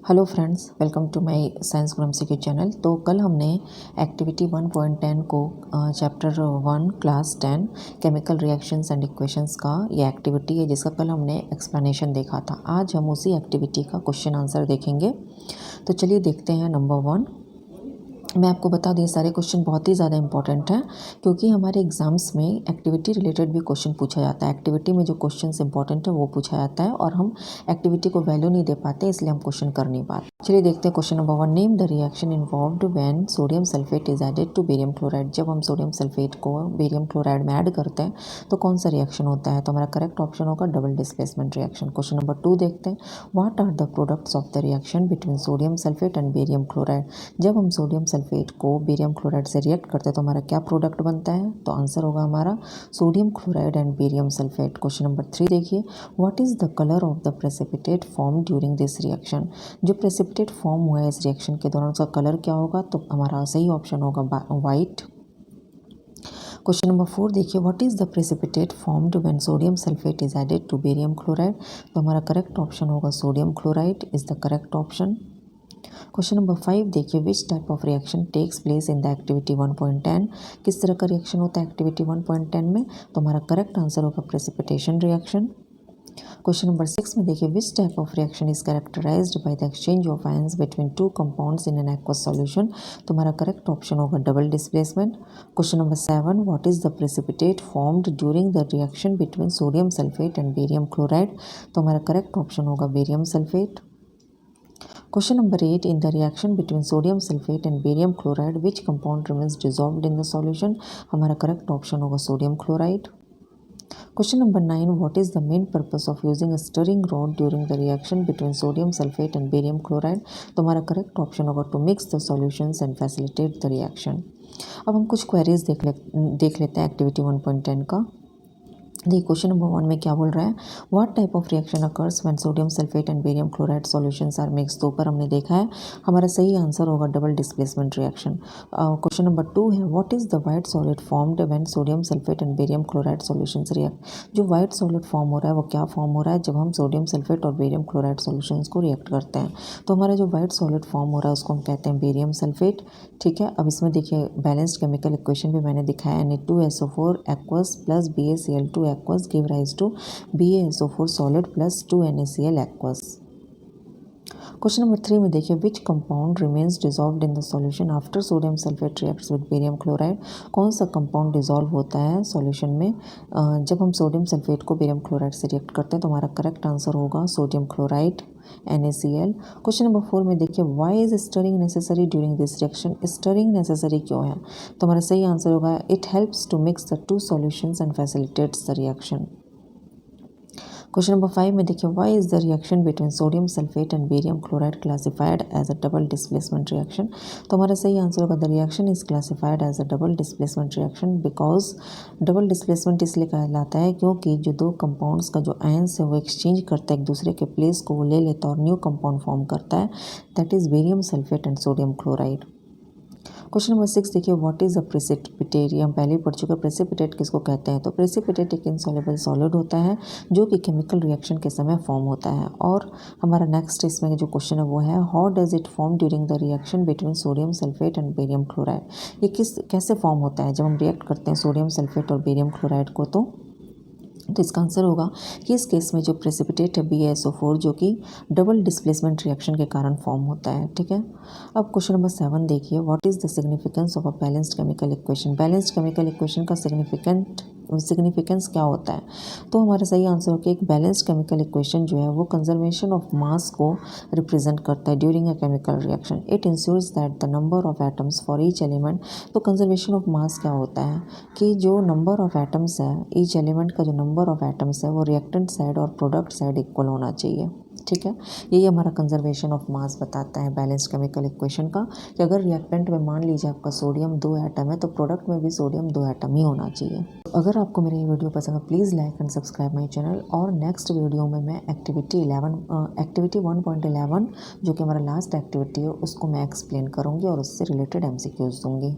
Hello friends, welcome to my science gram C channel. तो कल हमने एक्टिविटी 1.10 को chapter 1 class 10 chemical reactions and equations का ये एक्टिविटी है जिसका कल हमने एक्सप्लेनेशन देखा था। आज हम उसी एक्टिविटी का क्वेश्चन आंसर देखेंगे। तो चलिए देखते हैं। नंबर 1, मैं आपको बता दूँ ये सारे क्वेश्चन बहुत ही ज़्यादा इंपॉर्टेंट हैं क्योंकि हमारे एग्जाम्स में एक्टिविटी रिलेटेड भी क्वेश्चन पूछा जाता है। एक्टिविटी में जो क्वेश्चन इंपॉर्टेंट है वो पूछा जाता है और हम एक्टिविटी को वैल्यू नहीं दे पाते, इसलिए हम क्वेश्चन कर नहीं पाते। चलिए देखते हैं question number 1। Name the reaction involved when sodium sulphate is added to barium chloride. जब हम सोडियम सल्फेट को बेरियम क्लोराइड में ऐड करते हैं तो कौन सा रिएक्शन होता है? तो हमारा करेक्ट ऑप्शन होगा double displacement reaction. Question number 2 देखते हैं। What are the products of the reaction between sodium sulphate and barium chloride. जब हम सोडियम सल्फेट को बेरियम क्लोराइड से रिएक्ट करते हैं तो हमारा क्या प्रोडक्ट बनता है? तो आंसर होगा हमारा sodium chloride and barium sulphate. Question number 3 देखिए। What is the colour of the precipitate form during this reaction. जो प्रेसिपिटेट फॉर्म हुआ है इस रिएक्शन के दौरान उसका कलर क्या होगा? तो हमारा सही ऑप्शन होगा वाइट। क्वेश्चन नंबर 4 देखिए। What is the precipitate formed when sodium sulphate is added to barium chloride. तो हमारा करेक्ट ऑप्शन होगा sodium chloride is the correct option. Question number 5 देखिए। Which type of reaction takes place in the activity 1.10। किस तरह का reaction होता है activity 1.10 में? तो हमारा करेक्ट आंसर होगा प्रेसिपिटेशन रिएक्शन। क्वेश्चन नंबर 6 में देखिए। Which type of reaction is characterised by the exchange of ions between two compounds in an aqueous solution. तो हमारा करेक्ट ऑप्शन होगा double displacement. Question number 7। What is the precipitate formed during the reaction between sodium sulphate and barium chloride. तो हमारा correct option होगा barium sulphate. Question number 8. In the reaction between sodium sulfate and barium chloride, which compound remains dissolved in the solution? हमारा correct option होगा sodium chloride. Question number 9. What is the main purpose of using a stirring rod during the reaction between sodium sulfate and barium chloride? तो हमारा correct option होगा to mix the solutions and facilitate the reaction. अब हम कुछ queries देख लेते हैं activity 1.10 का। देखिए क्वेश्चन नंबर 1 में क्या बोल रहा है। What type of reaction occurs when sodium sulphate and barium chloride solutions are mix. तो ऊपर हमने देखा है हमारा सही आंसर होगा double displacement reaction. Question number 2 है। What is the white solid formed when sodium sulphate and barium chloride solutions react. जो वाइट सॉलिड फॉर्म हो रहा है वो क्या फॉर्म हो रहा है जब हम सोडियम सल्फेट और बेरियम क्लोराइड सॉल्यूशंस को रिएक्ट करते हैं। तो हमारा जो वाइट सॉलिड फॉर्म हो रहा है उसको हम कहते हैं बेरियम सल्फेट। ठीक है, अब इसमें देखिए बैलेंस्ड केमिकल इक्वेशन भी मैंने दिखाया। Na2SO4 aqueous plus BaCl2 aqueous give rise to BaSO4 solid plus 2NaCl aqueous. Question number 3 में देखिए। Which compound remains dissolved in the solution after sodium sulphate reacts with barium chloride. कौन सा compound dissolve होता है solution में जब हम sodium sulphate को बेरियम क्लोराइड से रिएक्ट करते हैं? तो हमारा करेक्ट आंसर होगा sodium chloride NaCl। Question number 4 में देखिए। Why is stirring necessary during this reaction. Stirring necessary क्यों है? तो हमारा सही आंसर होगा it helps to mix the two solutions and facilitates the reaction. Question number 5 में देखिए। Why is the reaction between sodium sulphate and barium chloride classified as a double displacement reaction. तो हमारा सही आंसर होगा the reaction is classified as a double displacement reaction because double displacement इसलिए कहलाता है क्योंकि जो दो कंपाउंड्स का जो आयंस है वो एक्सचेंज करता है एक दूसरे के प्लेस को, वो ले लेता है और न्यू कंपाउंड फॉर्म करता है, that is barium sulphate and sodium chloride. Question number 6 देखिए। What is a precipitate. हम पहले ही पढ़ चुके हैं प्रेसिपिटेट किसको कहते हैं। तो प्रेसिपिटेट एक इनसॉल्युबल सॉलिड होता है जो कि केमिकल रिएक्शन के समय फॉर्म होता है। और हमारा नेक्स्ट इसमें जो क्वेश्चन है वो है how does it form during the reaction between sodium sulphate and barium chloride. ये कैसे फॉर्म होता है जब हम रिएक्ट करते हैं सोडियम सल्फेट और बेरियम क्लोराइड को। तो इसका आंसर होगा कि इस केस में जो प्रेसिपिटेट है BaSO4 जो कि डबल डिस्प्लेसमेंट रिएक्शन के कारण फॉर्म होता है। ठीक है, अब क्वेश्चन नंबर 7 देखिए। What is the significance of a balanced chemical equation. Balanced chemical equation का सिग्निफिकेंस क्या होता है? तो हमारा सही आंसर होगा एक बैलेंस्ड केमिकल इक्वेशन जो है वो कंजर्वेशन ऑफ मास को रिप्रेजेंट करता है during a chemical reaction. It ensures that the number of atoms for each element. तो कंजर्वेशन ऑफ मास क्या होता है कि जो नंबर ऑफ एटम्स है ईच एलिमेंट का जो नंबर ऑफ एटम्स है वो रिएक्टेंट साइड और प्रोडक्ट साइड इक्वल होना चाहिए। ठीक है, यही हमारा कंजर्वेशन ऑफ मास बताता है बैलेंस्ड केमिकल इक्वेशन का कि अगर रिएक्टेंट में मान लीजिए आपका सोडियम 2 एटम है तो प्रोडक्ट में भी सोडियम 2 एटम ही होना चाहिए। अगर आपको मेरा ये वीडियो पसंद है please like and subscribe my channel. और नेक्स्ट वीडियो में मैं एक्टिविटी 1.11 जो कि हमारा लास्ट एक्टिविटी है उसको मैं एक्सप्लेन करूँगी और उससे रिलेटेड MCQs दूँगी।